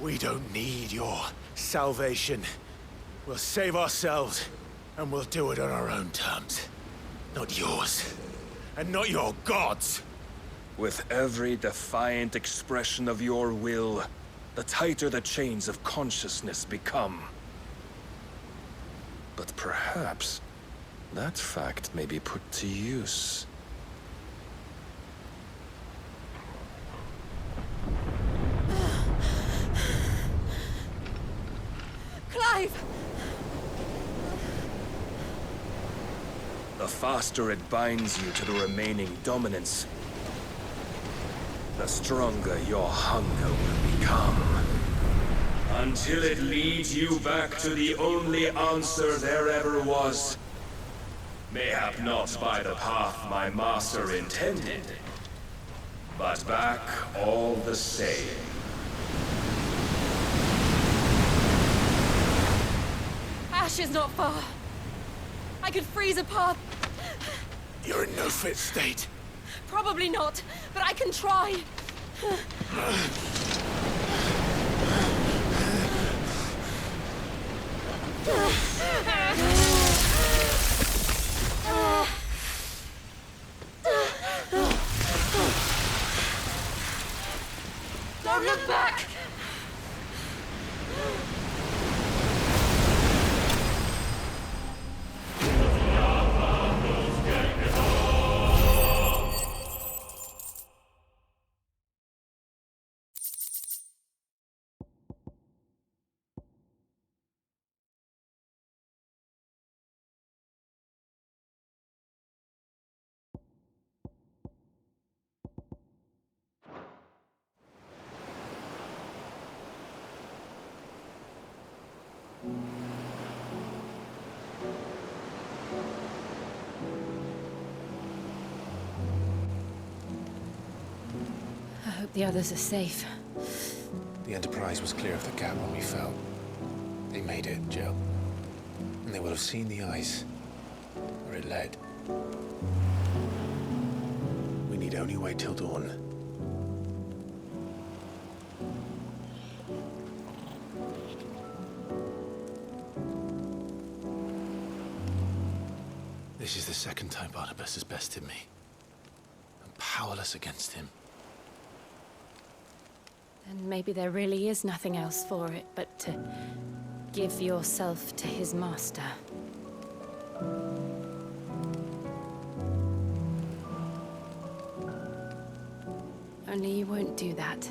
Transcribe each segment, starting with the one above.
We don't need your salvation. We'll save ourselves, and we'll do it on our own terms. Not yours. And not your gods! With every defiant expression of your will, the tighter the chains of consciousness become. But perhaps that fact may be put to use. Clive! The faster it binds you to the remaining dominance, the stronger your hunger will become. Until it leads you back to the only answer there ever was. Mayhap not by the path my master intended, but back all the same. Ash is not far. I could freeze a path. You're in no fit state. Probably not, but I can try. Don't look back! I hope the others are safe. The Enterprise was clear of the gap when we fell. They made it, Jill. And they will have seen the ice, where it led. We need only wait till dawn. This is the second time Barnabas has bested me. I'm powerless against him. Then maybe there really is nothing else for it but to give yourself to his master. Only you won't do that.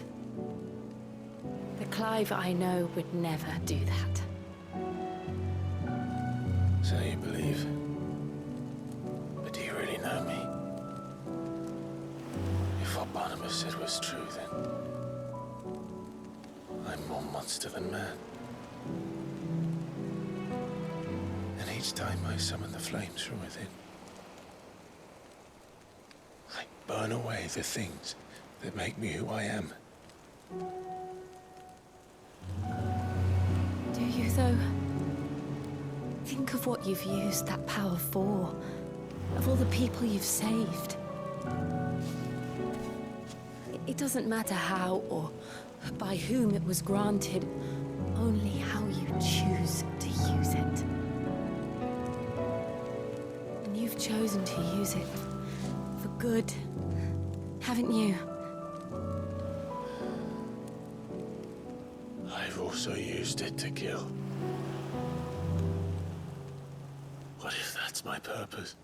The Clive I know would never do that. So you believe. But do you really know me? If what Barnabas said was true, then I'm more monster than man. And each time I summon the flames from within, I burn away the things that make me who I am. Do you, though? Think of what you've used that power for. Of all the people you've saved. It doesn't matter how or by whom it was granted, only how you choose to use it. And you've chosen to use it for good, haven't you? I've also used it to kill. What if that's my purpose?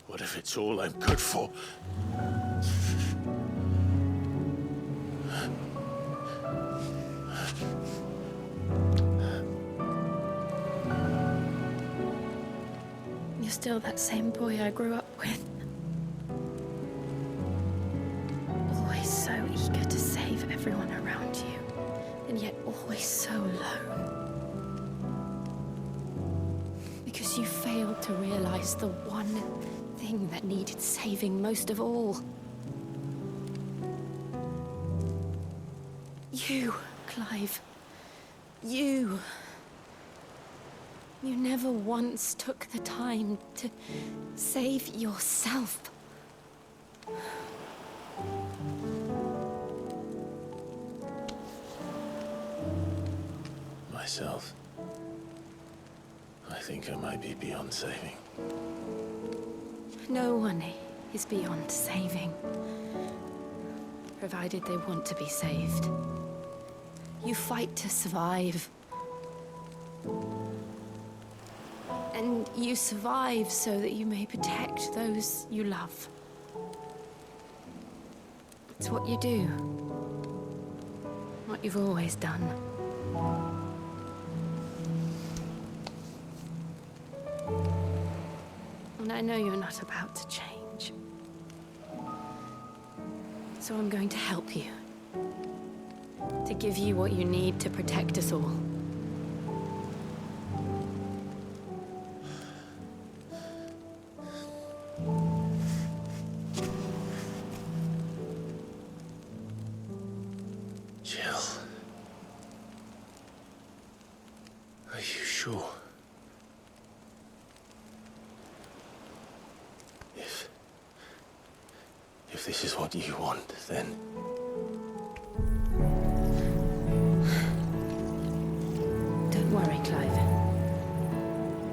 What if it's all I'm good for? You're still that same boy I grew up with. Always so eager to save everyone around you, and yet always so alone. Because you failed to realize the one thing that needed saving most of all. You, Clive. You. You never once took the time to save yourself. myself. I think I might be beyond saving. No one is beyond saving. Provided they want to be saved. You fight to survive. And you survive so that you may protect those you love. It's what you do. What you've always done. And I know you're not about to change. So I'm going to help you. To give you what you need to protect us all. Jill. Are you sure? If this is what you want, then... Don't worry, Clive.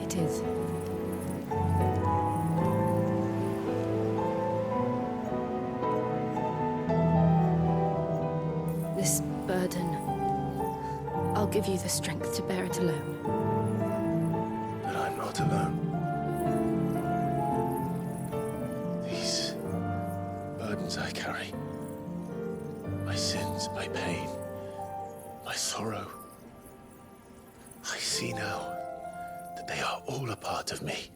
It is. This burden, I'll give you the strength to bear it alone. But I'm not alone. These burdens I carry, my sins, my pain, my sorrow, I see now that they are all a part of me.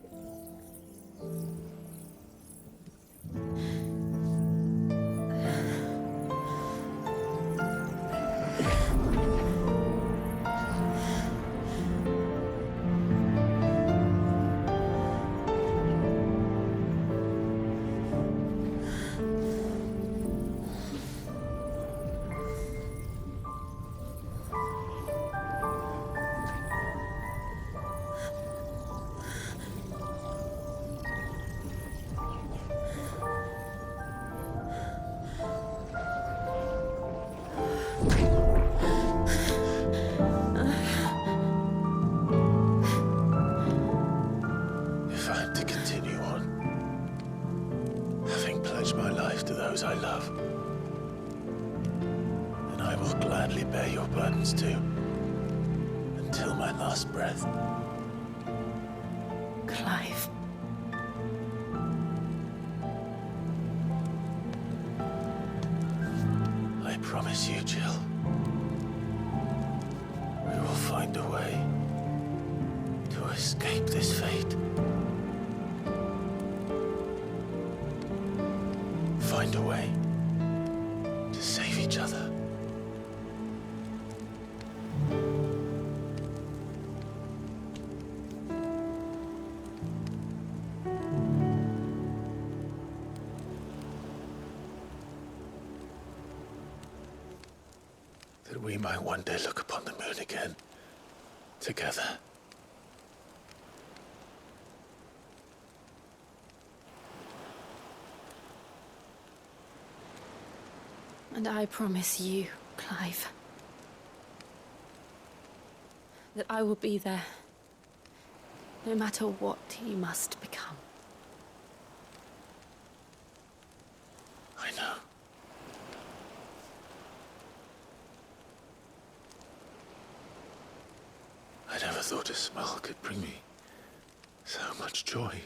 If I'm to continue on, having pledged my life to those I love, then I will gladly bear your burdens too, until my last breath. Clive. I promise you, Jill, we will find a way to escape this fate. Find a way to save each other. That we might one day look upon the moon again, together. And I promise you, Clive, that I will be there, no matter what you must become. I know. I never thought a smile could bring me so much joy.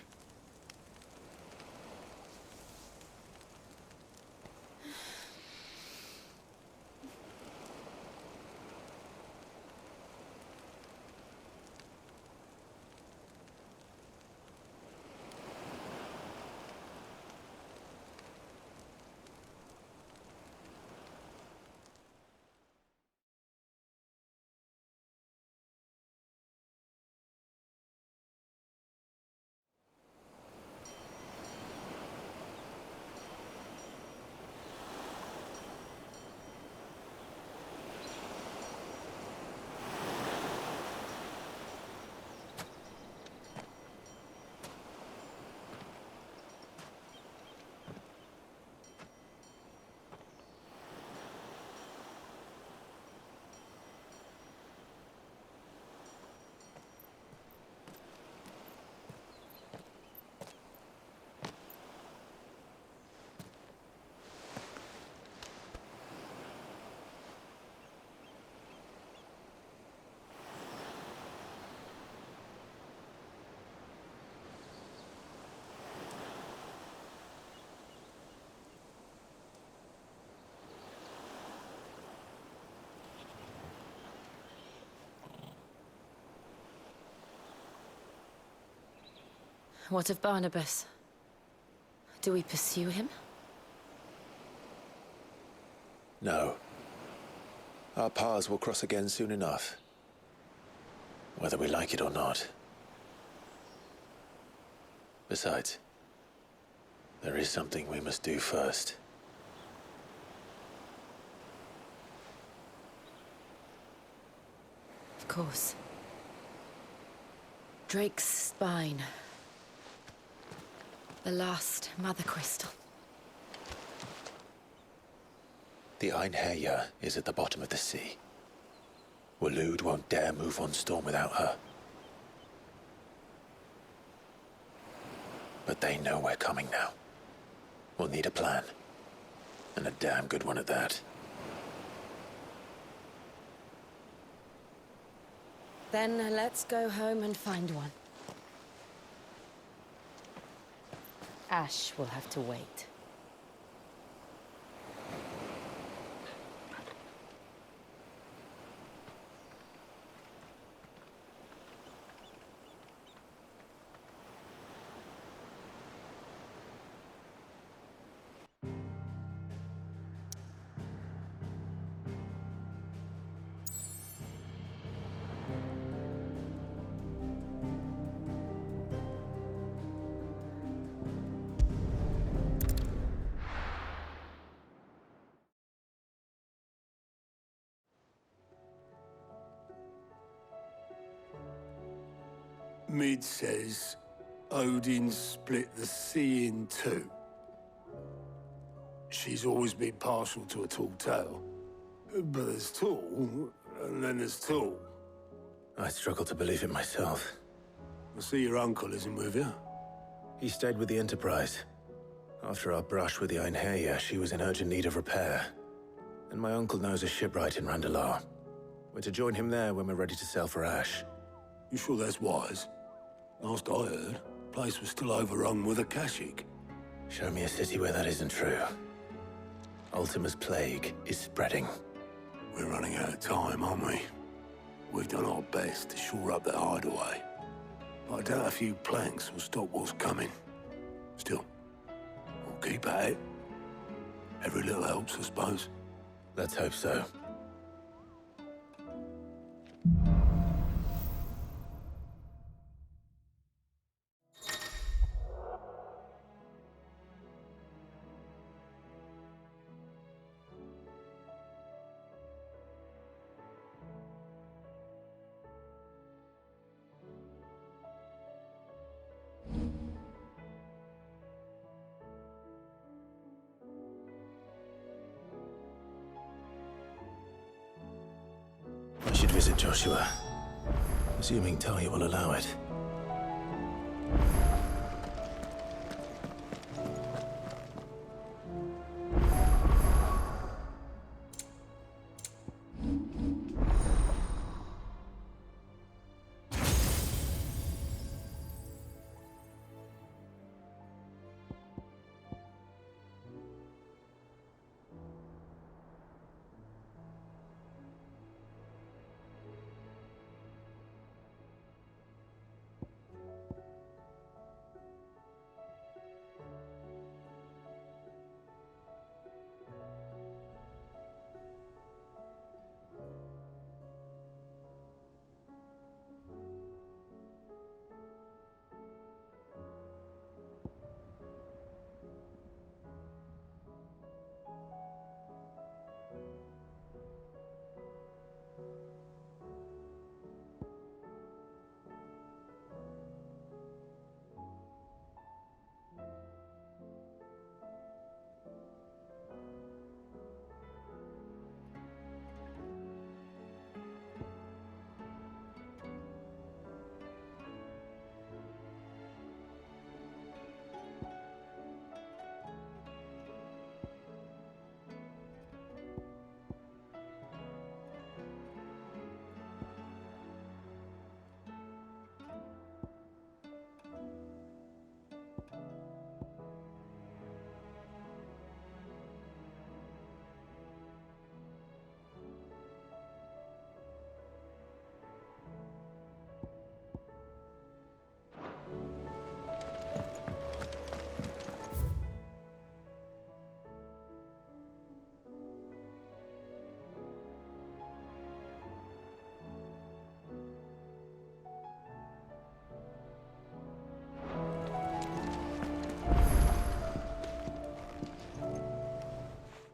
What of Barnabas? Do we pursue him? No. Our paths will cross again soon enough. Whether we like it or not. Besides, there is something we must do first. Of course. Drake's spine. The last Mother Crystal. The Einherja is at the bottom of the sea. Waloed won't dare move on Storm without her. But they know we're coming now. We'll need a plan. And a damn good one at that. Then let's go home and find one. Ash will have to wait. Mid says Odin split the sea in two. She's always been partial to a tall tale. But there's tall, and then there's tall. I struggle to believe it myself. I see your uncle isn't with you. He stayed with the Enterprise. After our brush with the Einherja, she was in urgent need of repair. And my uncle knows a shipwright in Randalar. We're to join him there when we're ready to sail for Ash. You sure that's wise? Last I heard, the place was still overrun with Akashic. Show me a city where that isn't true. Ultima's plague is spreading. We're running out of time, aren't we? We've done our best to shore up that hideaway. But I doubt a few planks will stop what's coming. Still, we'll keep at it. Every little helps, I suppose. Let's hope so. I should visit Joshua, assuming Talia will allow it.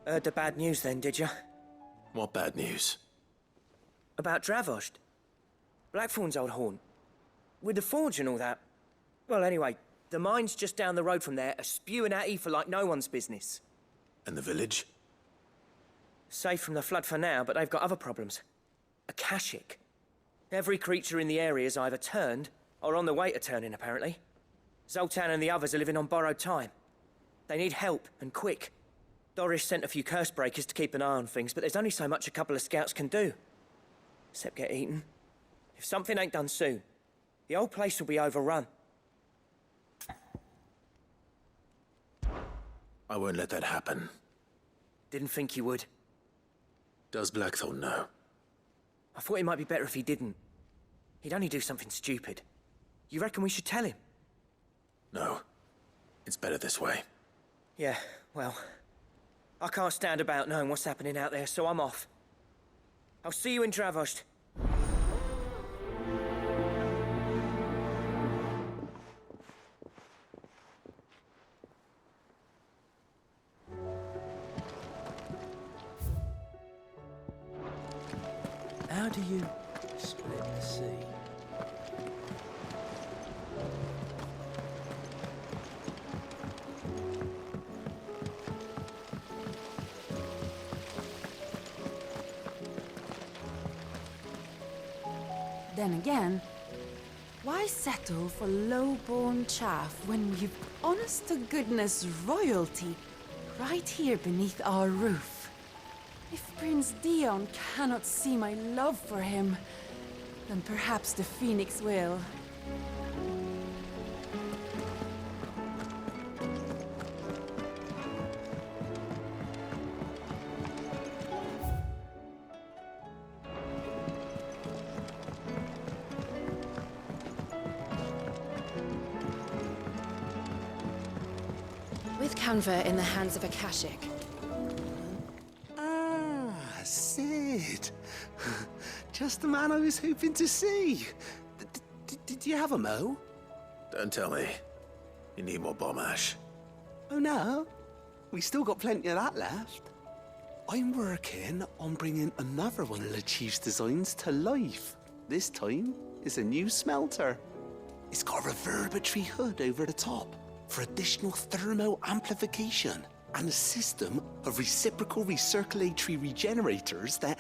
Heard the bad news then, did you? What bad news? About Dravost. Blackthorn's old haunt. With the forge and all that. Well, anyway, the mines just down the road from there are spewing out ether like no one's business. And the village? Safe from the flood for now, but they've got other problems. Akashic. Every creature in the area's either turned, or on the way to turning, apparently. Zoltan and the others are living on borrowed time. They need help, and quick. Doris sent a few curse breakers to keep an eye on things, but there's only so much a couple of scouts can do. Except get eaten. If something ain't done soon, the old place will be overrun. I won't let that happen. Didn't think you would. Does Blackthorn know? I thought it might be better if he didn't. He'd only do something stupid. You reckon we should tell him? No. It's better this way. Yeah, well... I can't stand about knowing what's happening out there, so I'm off. I'll see you in Dravost. How do you split the sea? Then again, why settle for low-born chaff when we've honest-to-goodness royalty right here beneath our roof? If Prince Dion cannot see my love for him, then perhaps the Phoenix will. With Canva in the hands of Akashic. Ah, Sid. Just the man I was hoping to see. Did you have a mo? Don't tell me. You need more bomb ash. Oh no, we still got plenty of that left. I'm working on bringing another one of the Chief's designs to life. This time, it's a new smelter. It's got a reverberatory hood over the top for additional thermo amplification and a system of reciprocal recirculatory regenerators that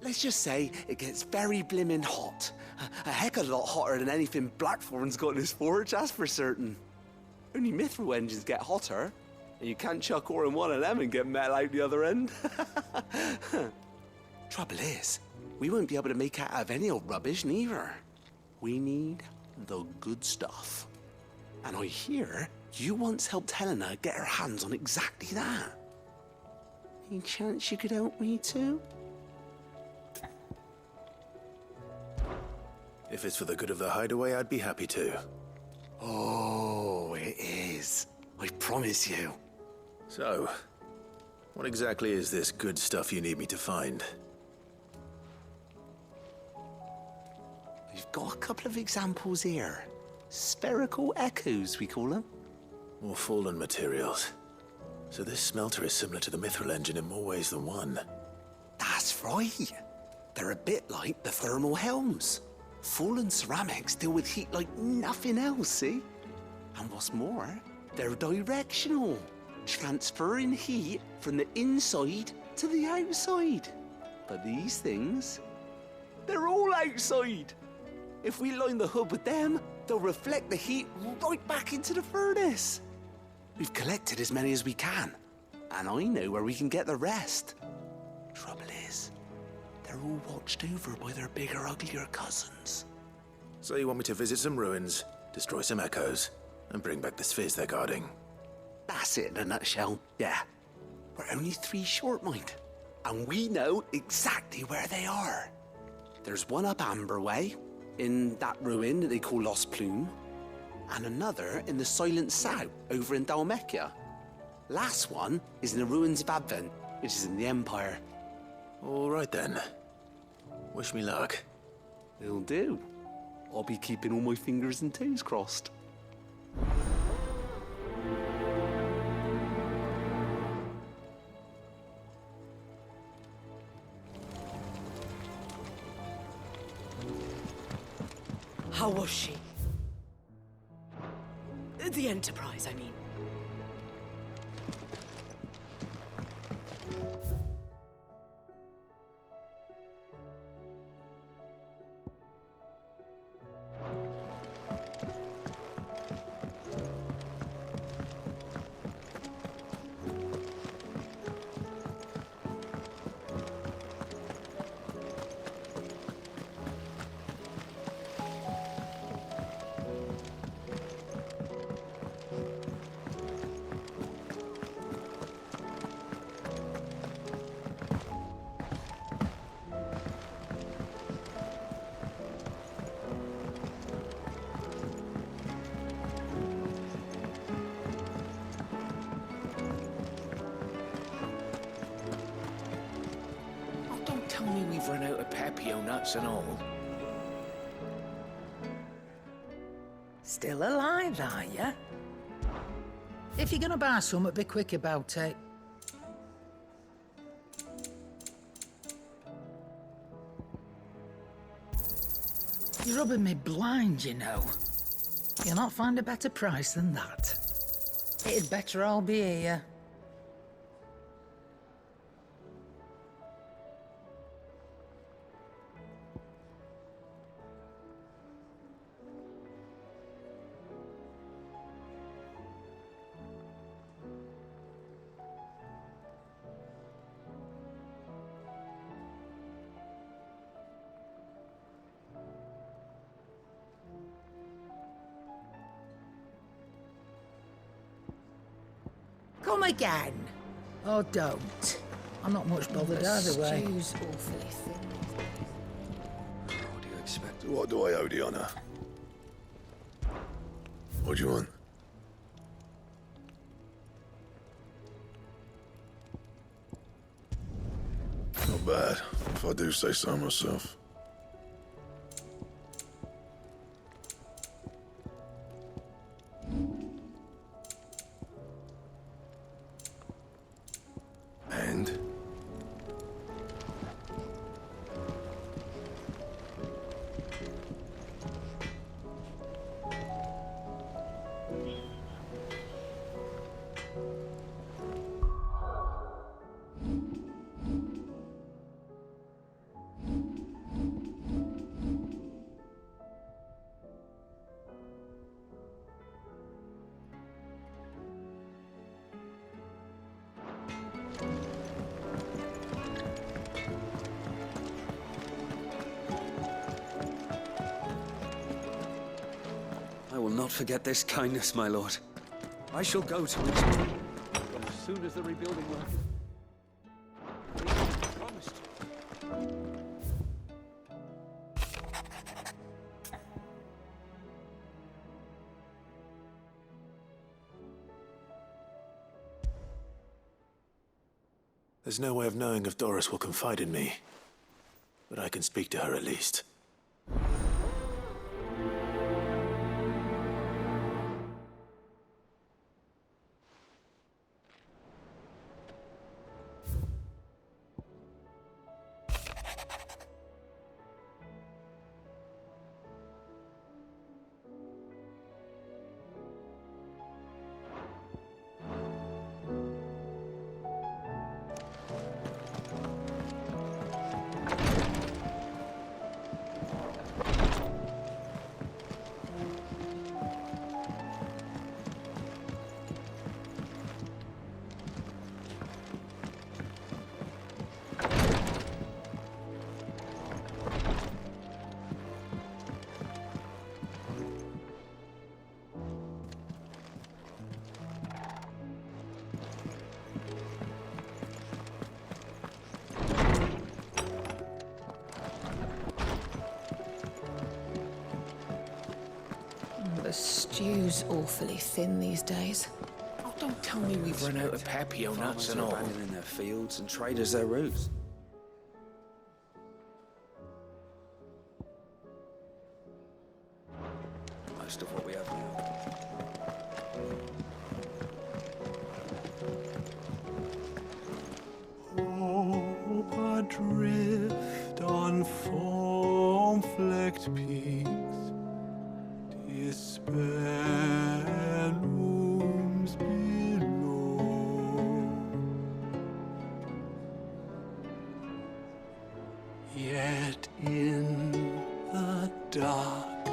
let's just say it gets very blimmin' hot. A heck of a lot hotter than anything Blackthorn's got in his forge, that's for certain. Only mithril engines get hotter, and you can't chuck ore in one of them and get metal out the other end. Trouble is, we won't be able to make out of any old rubbish neither. We need the good stuff. And I hear you once helped Helena get her hands on exactly that. Any chance you could help me too? If it's for the good of the hideaway, I'd be happy to. Oh, it is. I promise you. So, what exactly is this good stuff you need me to find? We've got a couple of examples here. Spherical echoes, we call them. More fallen materials. So this smelter is similar to the mithril engine in more ways than one. That's right. They're a bit like the thermal helms. Fallen ceramics deal with heat like nothing else, see? And what's more, they're directional, transferring heat from the inside to the outside. But these things, they're all outside. If we line the hood with them, they'll reflect the heat right back into the furnace. We've collected as many as we can, and I know where we can get the rest. Trouble is, they're all watched over by their bigger, uglier cousins. So you want me to visit some ruins, destroy some echoes, and bring back the spheres they're guarding? That's it in a nutshell, yeah. We're only 3 short, mind, and we know exactly where they are. There's one up Amber Way, in that ruin that they call Lost Plume, and another in the Silent South, over in Dalmekia. Last one is in the ruins of Advent, which is in the Empire. All right then. Wish me luck. It'll do. I'll be keeping all my fingers and toes crossed. How was she? The Enterprise, I mean. Tell me we've run out of Pepio nuts and all. Still alive, are ya? If you're gonna buy some, be quick about it. You're rubbing me blind, you know. You'll not find a better price than that. It'd better all be here. Come again. Or don't. I'm not much bothered either way. Stew's awfully thin. What do you expect? What do I owe the honor? What do you want? Not bad, if I do say so myself. And? I will not forget this kindness, my lord. I shall go to it as soon as the rebuilding work is promised. There's no way of knowing if Doris will confide in me, but I can speak to her at least. The stew's awfully thin these days. Oh, don't tell me we've run out of Pepio nuts Farmers and are all. abandoning their fields and traders their routes. Most of what we have now. Hope adrift on foam-flecked peaks, Yet in the dark,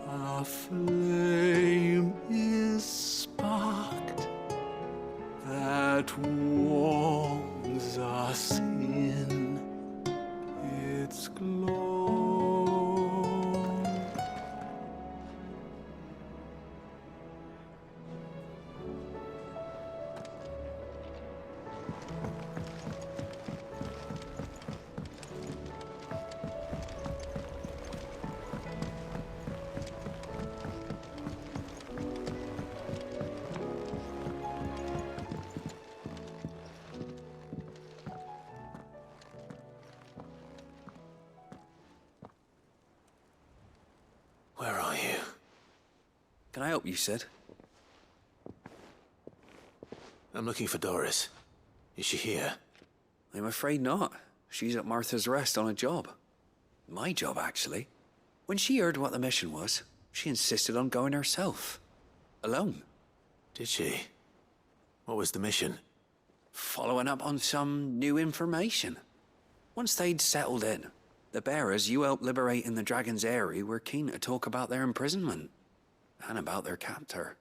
a flame is sparked that warms us in its glow. Where are you? Can I help you, Sid? I'm looking for Doris. Is she here? I'm afraid not. She's at Martha's Rest on a job. My job, actually. When she heard what the mission was, she insisted on going herself. Alone. Did she? What was the mission? Following up on some new information. Once they'd settled in, the bearers you helped liberate in the Dragon's Eyrie were keen to talk about their imprisonment. And about their captor.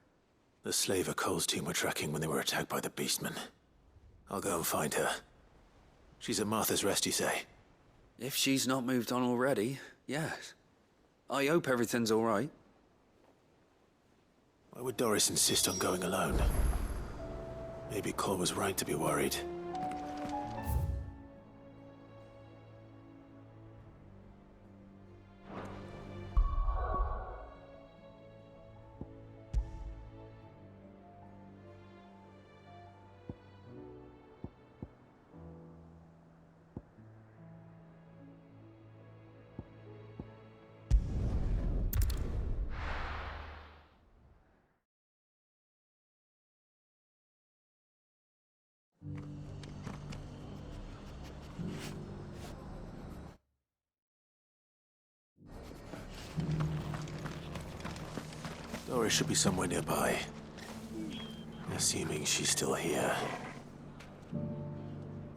The slaver Cole's team were tracking when they were attacked by the Beastmen. I'll go and find her. She's at Martha's Rest, you say? If she's not moved on already, yes. I hope everything's all right. Why would Doris insist on going alone? Maybe Cole was right to be worried. Doris should be somewhere nearby. Assuming she's still here.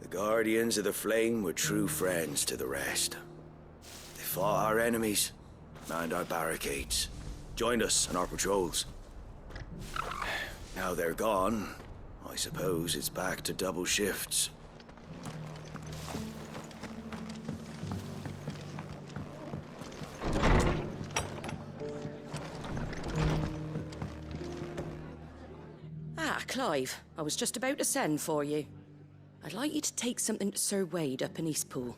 The Guardians of the Flame were true friends to the rest. They fought our enemies, manned our barricades, joined us on our patrols. Now they're gone, I suppose it's back to double shifts. Clive, I was just about to send for you. I'd like you to take something to Sir Wade up in Eastpool.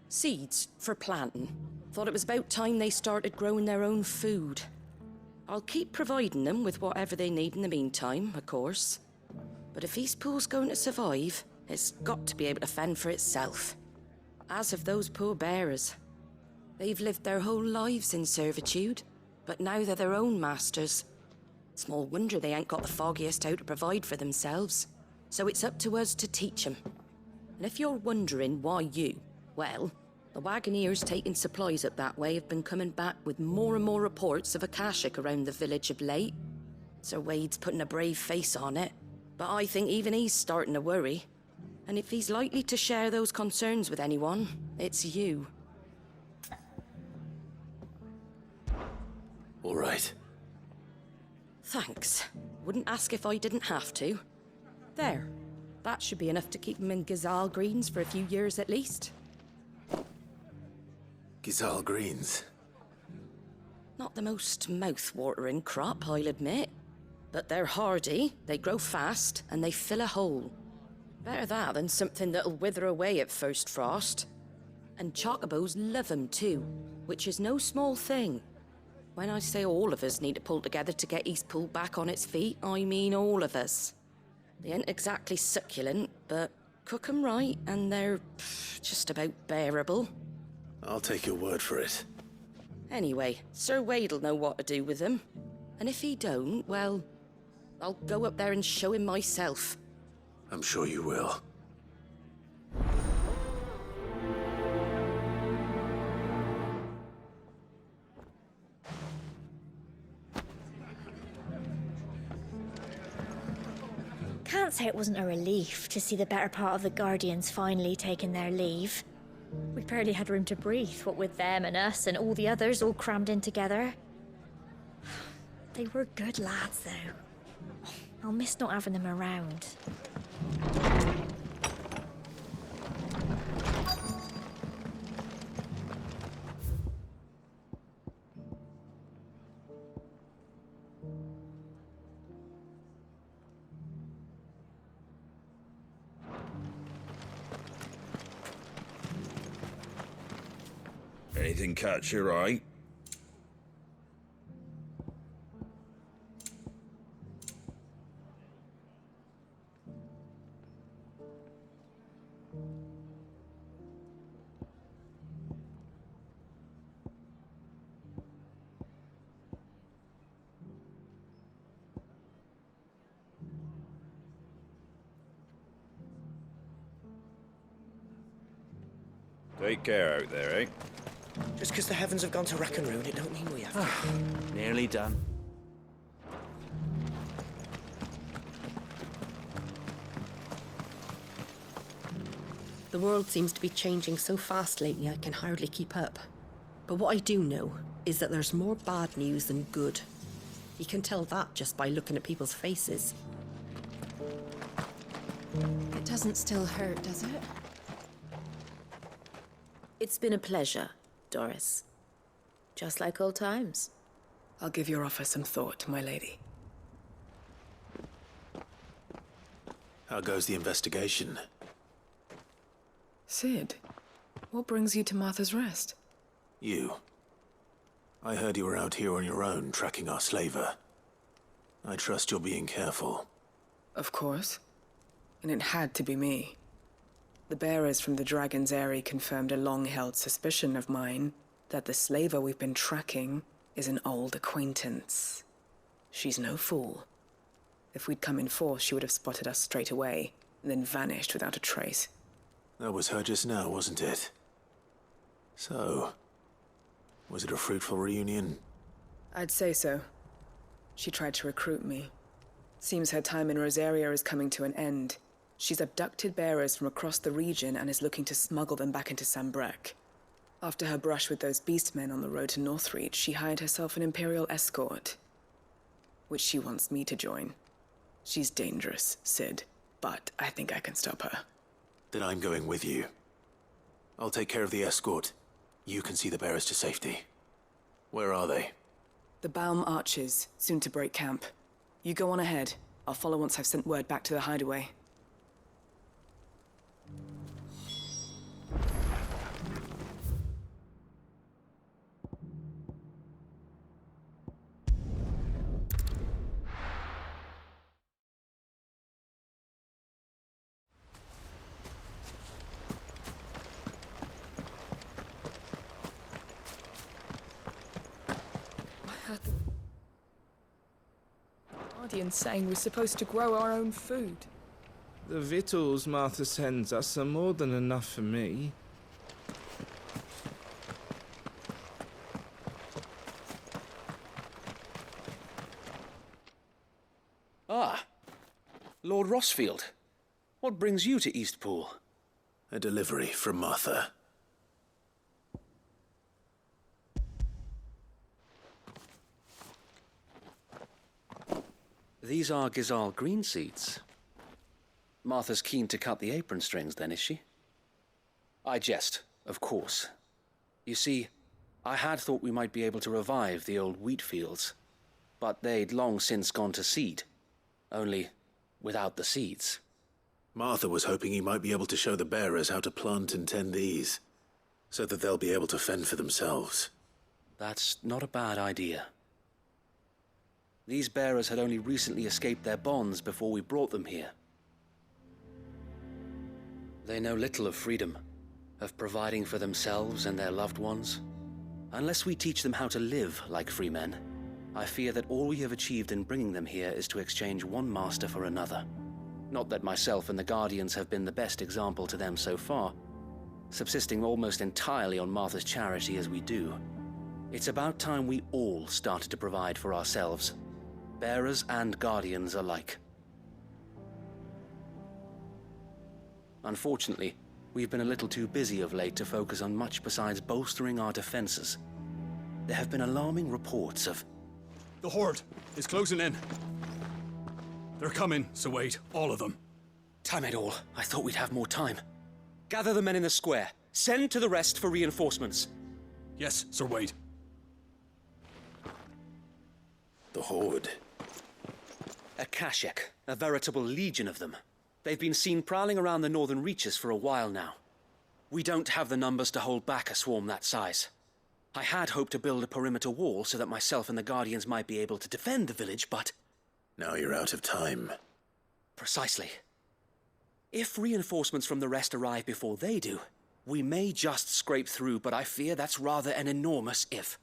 Seeds for planting. Thought it was about time they started growing their own food. I'll keep providing them with whatever they need in the meantime, of course. But if Eastpool's going to survive, it's got to be able to fend for itself. As have those poor bearers. They've lived their whole lives in servitude, but now they're their own masters. Small wonder they ain't got the foggiest how to provide for themselves. So it's up to us to teach them. And if you're wondering why you, well, the Wagoneers taking supplies up that way have been coming back with more and more reports of Akashic around the village of late. Sir Wade's putting a brave face on it, but I think even he's starting to worry. And if he's likely to share those concerns with anyone, it's you. All right. Thanks. Wouldn't ask if I didn't have to. There. That should be enough to keep him in Gazal Greens for a few years at least. Gazal Greens? Not the most mouth-watering crop, I'll admit. But they're hardy, they grow fast, and they fill a hole. Better that than something that'll wither away at first frost. And chocobos love 'em too, which is no small thing. When I say all of us need to pull together to get Eastpool back on its feet, I mean all of us. They ain't exactly succulent, but cook 'em right and they're just about bearable. I'll take your word for it. Anyway, Sir Wade'll know what to do with them. And if he don't, well, I'll go up there and show him myself. I'm sure you will. Can't say it wasn't a relief to see the better part of the Guardians finally taking their leave. We barely had room to breathe, what with them and us and all the others all crammed in together. They were good lads, though. I'll miss not having them around. Anything catch your eye? Take care out there, eh? Just because the heavens have gone to rack and ruin, it don't mean we have to. Nearly done. The world seems to be changing so fast lately I can hardly keep up. But what I do know is that there's more bad news than good. You can tell that just by looking at people's faces. It doesn't still hurt, does it? It's been a pleasure, Doris. Just like old times. I'll give your offer some thought, my lady. How goes the investigation? Sid, what brings you to Martha's Rest? You. I heard you were out here on your own, tracking our slaver. I trust you're being careful. Of course. And it had to be me. The bearers from the Dragon's Eyrie confirmed a long-held suspicion of mine that the slaver we've been tracking is an old acquaintance. She's no fool. If we'd come in force, she would have spotted us straight away, and then vanished without a trace. That was her just now, wasn't it? So, was it a fruitful reunion? I'd say so. She tried to recruit me. Seems her time in Rosaria is coming to an end. She's abducted bearers from across the region and is looking to smuggle them back into Sambrec. After her brush with those beastmen on the road to Northreach, she hired herself an Imperial escort, which she wants me to join. She's dangerous, Sid, but I think I can stop her. Then I'm going with you. I'll take care of the escort. You can see the bearers to safety. Where are they? The Baum Archers, soon to break camp. You go on ahead. I'll follow once I've sent word back to the hideaway. Guardian saying we're supposed to grow our own food. The victuals Martha sends us are more than enough for me. Ah, Lord Rossfield. What brings you to Eastpool? A delivery from Martha. These are Gizal green seeds. Martha's keen to cut the apron strings, then, is she? I jest, of course. You see, I had thought we might be able to revive the old wheat fields, but they'd long since gone to seed, only without the seeds. Martha was hoping you might be able to show the bearers how to plant and tend these, so that they'll be able to fend for themselves. That's not a bad idea. These bearers had only recently escaped their bonds before we brought them here. They know little of freedom, of providing for themselves and their loved ones. Unless we teach them how to live like free men, I fear that all we have achieved in bringing them here is to exchange one master for another. Not that myself and the Guardians have been the best example to them so far, subsisting almost entirely on Martha's charity as we do. It's about time we all started to provide for ourselves, bearers and Guardians alike. Unfortunately, We've been a little too busy of late to focus on much besides bolstering our defenses. There have been alarming reports of... The Horde is closing in. They're coming, so wait, all of them. Time it all. I thought we'd have more time. Gather the men in the square. Send to the rest for reinforcements. Yes, Sir Wade. The Horde. A Kashik, a veritable legion of them. They've been seen prowling around the northern reaches for a while now. We don't have the numbers to hold back a swarm that size. I had hoped to build a perimeter wall so that myself and the Guardians might be able to defend the village, but... Now you're out of time. Precisely. If reinforcements from the rest arrive before they do, we may just scrape through, but I fear that's rather an enormous if.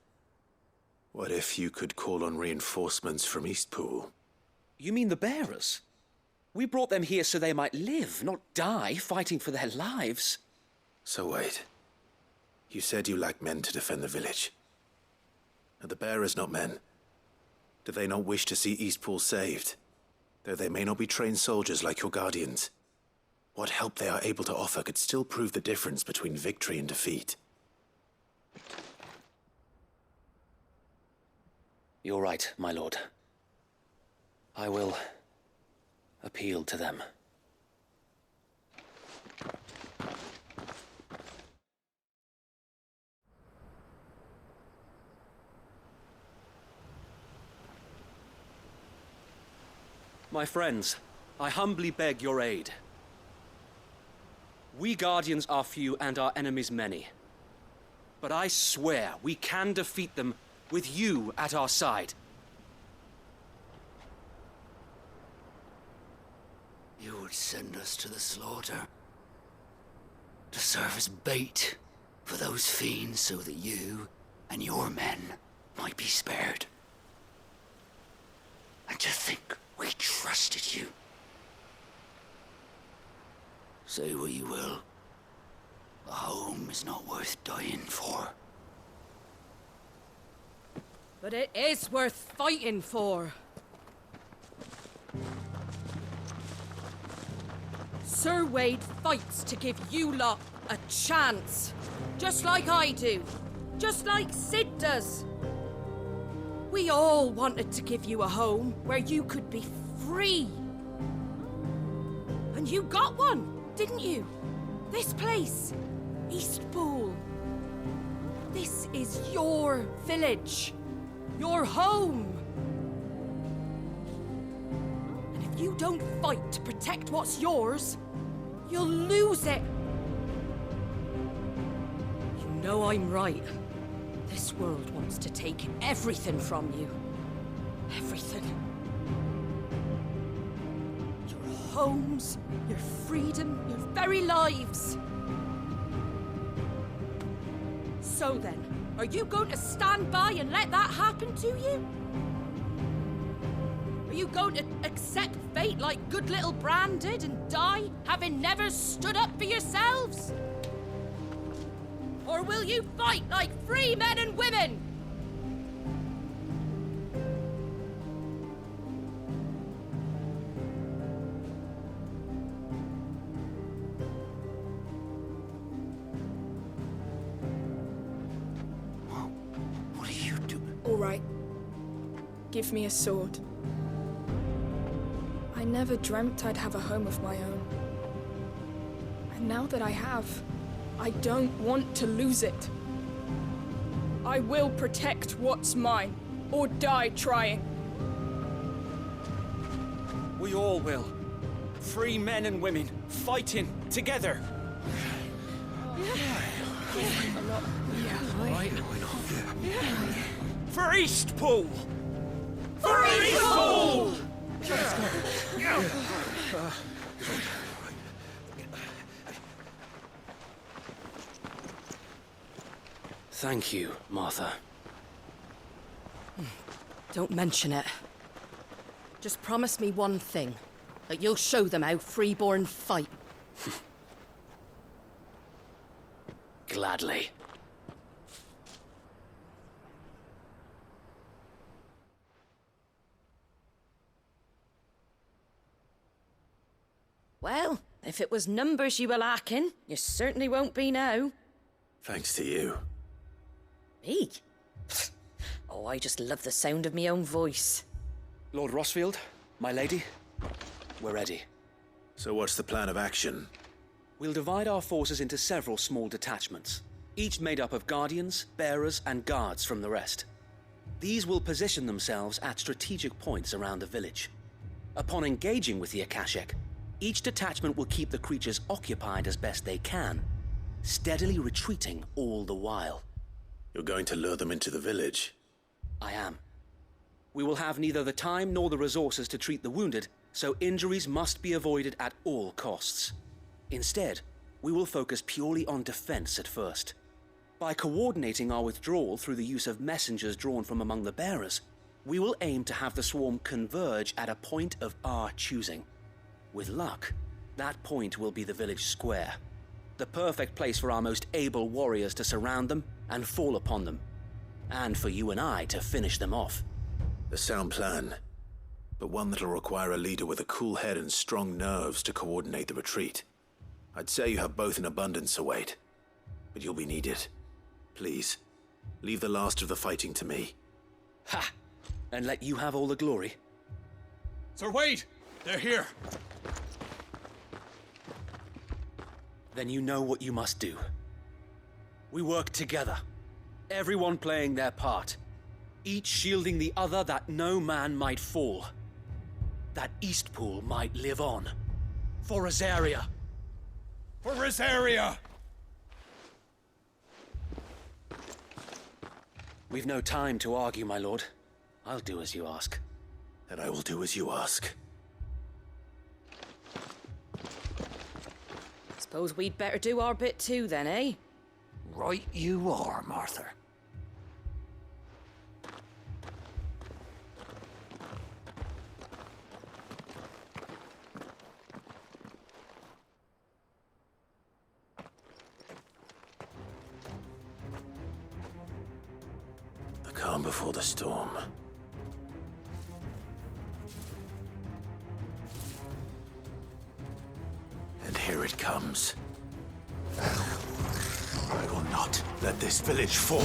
What if you could call on reinforcements from Eastpool? You mean the bearers? We brought them here so they might live, not die fighting for their lives. So wait. You said you lack men to defend the village. Are the bearers not men? Do they not wish to see Eastpool saved? Though they may not be trained soldiers like your guardians. What help they are able to offer could still prove the difference between victory and defeat. You're right, my lord. I will appeal to them. My friends, I humbly beg your aid. We Guardians are few and our enemies many. But I swear we can defeat them with you at our side. You would send us to the slaughter. To serve as bait for those fiends so that you and your men might be spared. And to think we trusted you. Say what you will. A home is not worth dying for. But it is worth fighting for. Sir Wade fights to give you lot a chance. Just like I do. Just like Sid does. We all wanted to give you a home where you could be free. And you got one, didn't you? This place, Eastpool. This is your village. Your home. And if you don't fight to protect what's yours, you'll lose it. You know I'm right. This world wants to take everything from you. Everything. Your homes, your freedom, your very lives. So then, are you going to stand by and let that happen to you? Are you going to accept fate like good little Bran did and die, having never stood up for yourselves? Or will you fight like free men and women? What are you doing? All right. Give me a sword. I never dreamt I'd have a home of my own. And now that I have, I don't want to lose it. I will protect what's mine, or die trying. We all will. Free men and women, fighting together. For Eastpool! For Eastpool! Thank you, Martha. Don't mention it. Just promise me one thing. That you'll show them how freeborn fight. Gladly. Well, If it was numbers you were lacking, you certainly won't be now. Thanks to you. Me? Oh, I just love the sound of my own voice. Lord Rossfield, my lady, we're ready. So what's the plan of action? We'll divide our forces into several small detachments, each made up of guardians, bearers, and guards from the rest. These will position themselves at strategic points around the village. Upon engaging with the Akashic, each detachment will keep the creatures occupied as best they can, steadily retreating all the while. You're going to lure them into the village? I am. We will have neither the time nor the resources to treat the wounded, so injuries must be avoided at all costs. Instead, we will focus purely on defense at first. By coordinating our withdrawal through the use of messengers drawn from among the bearers, we will aim to have the swarm converge at a point of our choosing. With luck, that point will be the village square, the perfect place for our most able warriors to surround them and fall upon them, and for you and I to finish them off. A sound plan, but one that'll require a leader with a cool head and strong nerves to coordinate the retreat. I'd say you have both in abundance, Sir Wade, but you'll be needed. Please, leave the last of the fighting to me. Ha! And let you have all the glory. Sir Wade! They're here! Then you know what you must do. We work together, everyone playing their part, each shielding the other that no man might fall, that Eastpool might live on. For Rosaria! For Rosaria! We've no time to argue, my lord. I'll do as you ask. And I will do as you ask. Suppose we'd better do our bit too then, eh? Right you are, Martha. The calm before the storm. And here it comes. I will not let this village fall.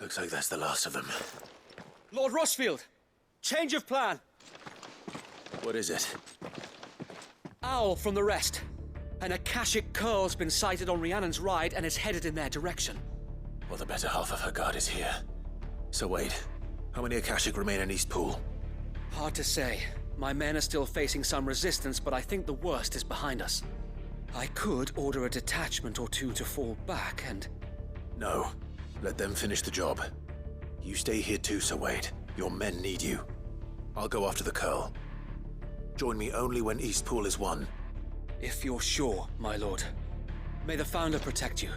Looks like that's the last of them. Lord Rossfield! Change of plan! What is it? Owl from the rest. An Akashic Curl's been sighted on Rhiannon's Ride and is headed in their direction. Well, the better half of her guard is here. So Wade, how many Akashic remain in East Pool? Hard to say. My men are still facing some resistance, but I think the worst is behind us. I could order a detachment or two to fall back and... No. Let them finish the job. You stay here too, Sir Wade. Your men need you. I'll go after the Curl. Join me only when East Pool is won. If you're sure, my lord. May the Founder protect you.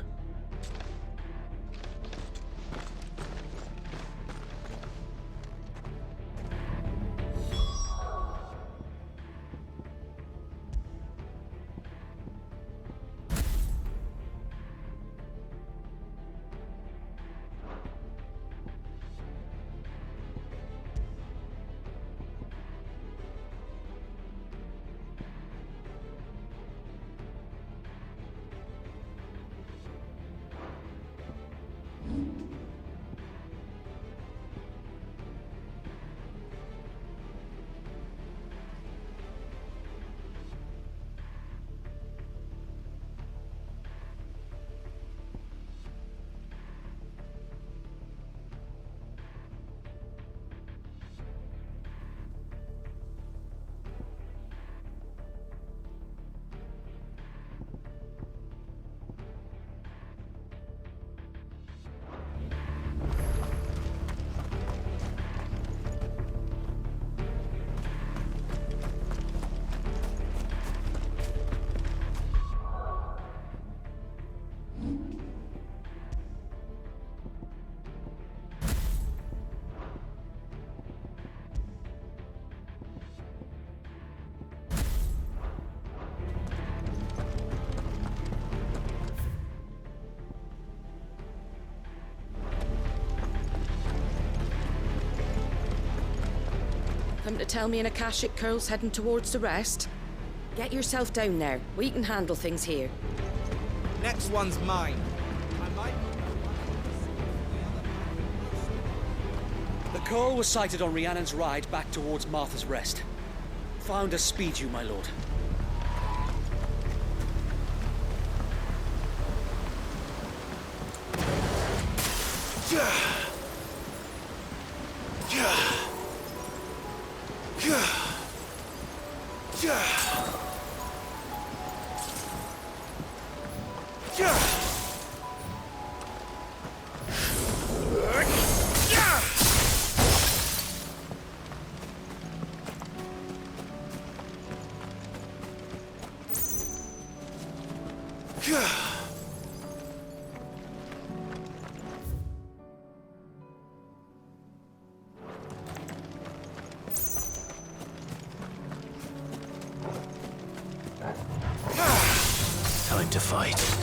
Come to tell me an Akashic Curl's heading towards the rest? Get yourself down there. We can handle things here. Next one's mine. The Curl was sighted on Rhiannon's Ride back towards Martha's Rest. Founder speed you, my lord. Time to fight.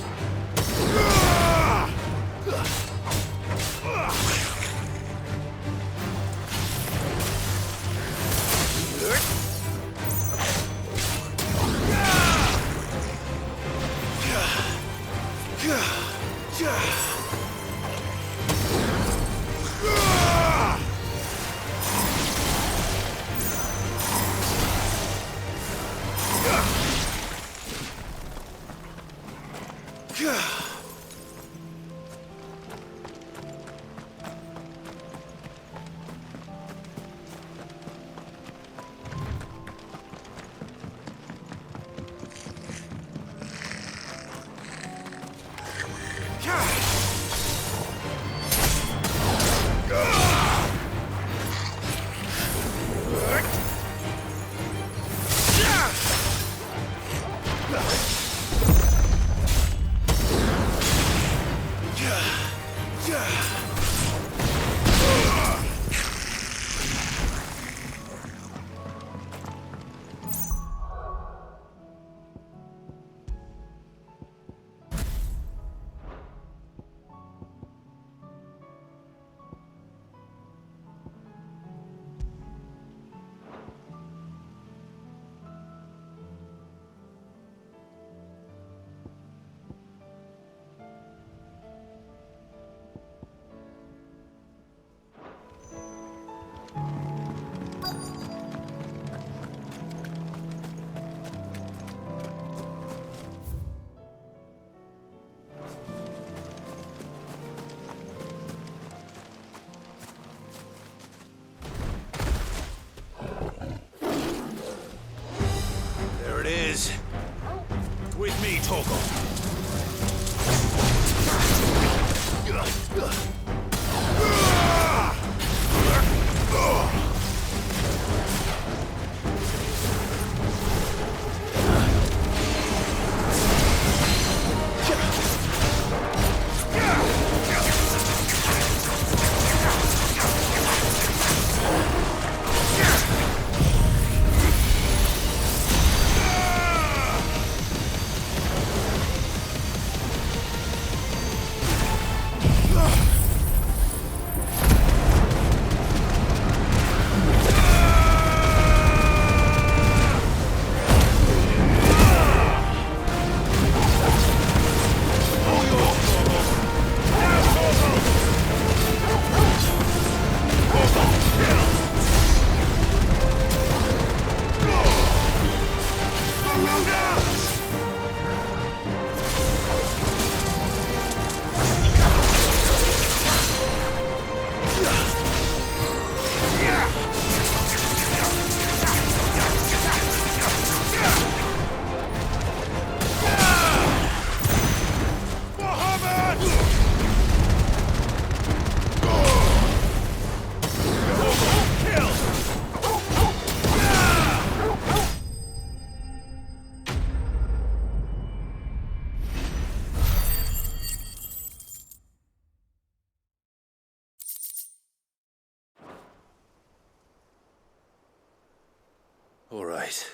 All right.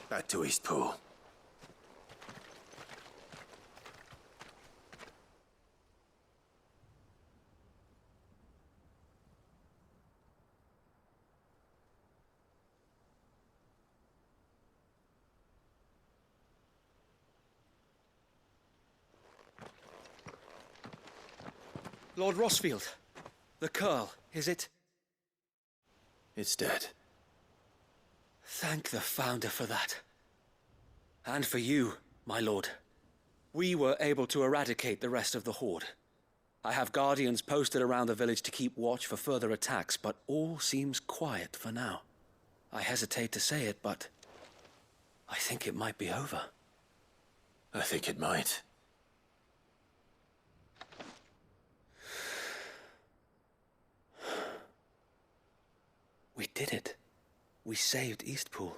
Back to Eastpool. Lord Rossfield, the Curl, is it? It's dead. Thank the Founder for that. And for you, my lord. We were able to eradicate the rest of the Horde. I have guardians posted around the village to keep watch for further attacks, but all seems quiet for now. I hesitate to say it, but I think it might be over. I think it might. We did it. We saved Eastpool.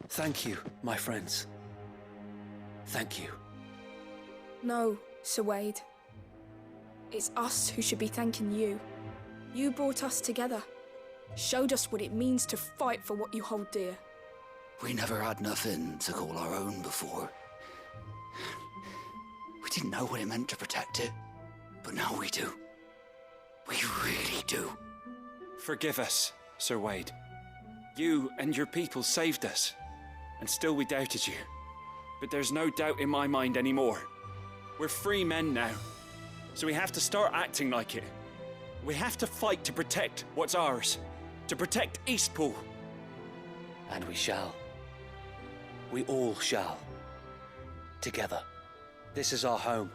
Thank you, my friends. Thank you. No, Sir Wade. It's us who should be thanking you. You brought us together. Showed us what it means to fight for what you hold dear. We never had nothing to call our own before. We didn't know what it meant to protect it, but now we do. We really do. Forgive us, Sir Wade. You and your people saved us, and still we doubted you. But there's no doubt in my mind anymore. We're free men now, so we have to start acting like it. We have to fight to protect what's ours, to protect Eastpool. And we shall. We all shall. Together. This is our home.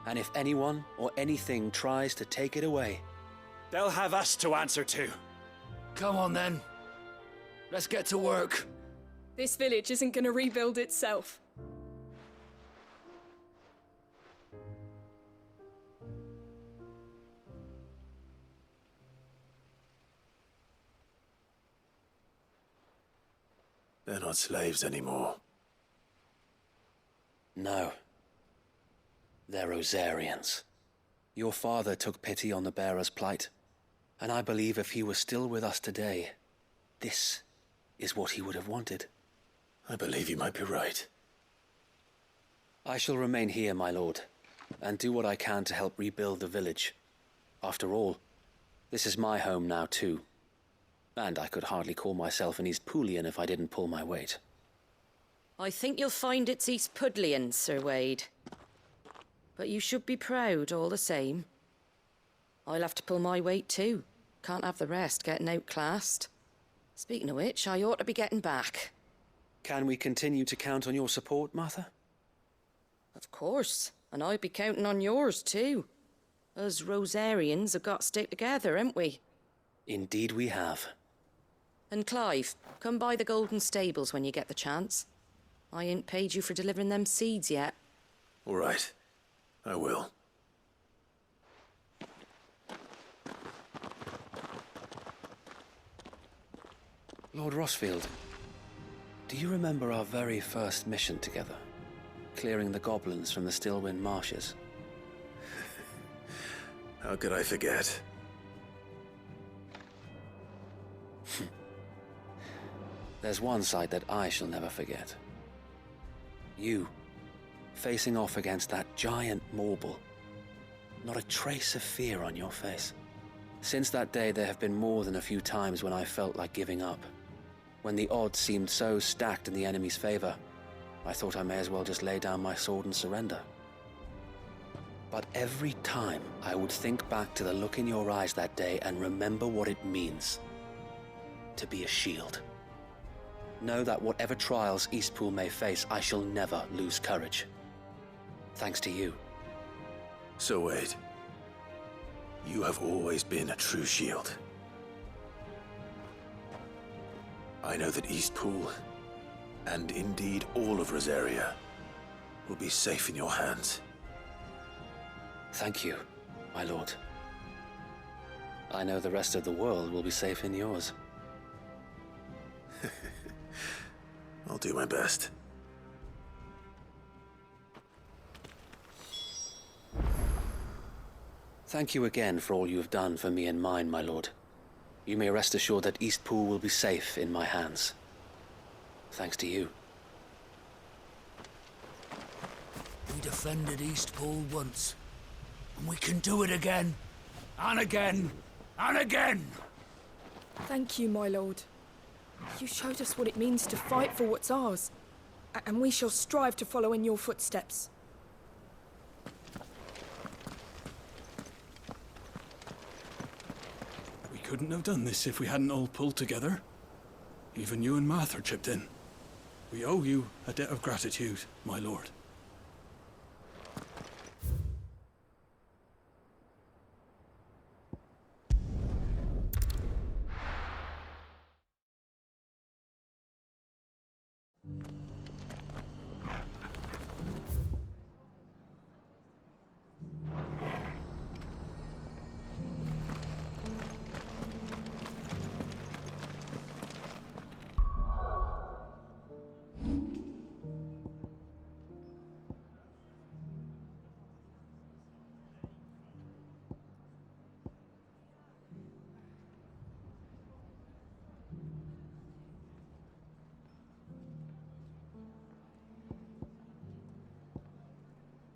And if anyone or anything tries to take it away, they'll have us to answer to. Come on then. Let's get to work. This village isn't gonna rebuild itself. They're not slaves anymore. No. They're Rosarians. Your father took pity on the bearer's plight, and I believe if he was still with us today, this is what he would have wanted. I believe you might be right. I shall remain here, my lord, and do what I can to help rebuild the village. After all, this is my home now too. And I could hardly call myself an Eastpoolian if I didn't pull my weight. I think you'll find it's Eastpudlian, Sir Wade. But you should be proud all the same. I'll have to pull my weight too. Can't have the rest getting outclassed. Speaking of which, I ought to be getting back. Can we continue to count on your support, Martha? Of course, and I'll be counting on yours too. Us Rosarians have got to stick together, haven't we? Indeed we have. And Clive, come by the Golden Stables when you get the chance. I ain't paid you for delivering them seeds yet. All right. I will. Lord Rossfield, do you remember our very first mission together? Clearing the goblins from the Stillwind Marshes? How could I forget? There's one sight that I shall never forget. You, facing off against that giant Morble. Not a trace of fear on your face. Since that day, there have been more than a few times when I felt like giving up. When the odds seemed so stacked in the enemy's favor, I thought I may as well just lay down my sword and surrender. But every time I would think back to the look in your eyes that day and remember what it means to be a shield. Know that whatever trials Eastpool may face, I shall never lose courage. Thanks to you. So Wade, you have always been a true shield. I know that Eastpool, and indeed all of Rosaria, will be safe in your hands. Thank you, my lord. I know the rest of the world will be safe in yours. I'll do my best. Thank you again for all you have done for me and mine, my lord. You may rest assured that Eastpool will be safe in my hands. Thanks to you. We defended Eastpool once, and we can do it again, and again, and again! Thank you, my lord. You showed us what it means to fight for what's ours, and we shall strive to follow in your footsteps. We couldn't have done this if we hadn't all pulled together. Even you and Martha chipped in. We owe you a debt of gratitude, my lord.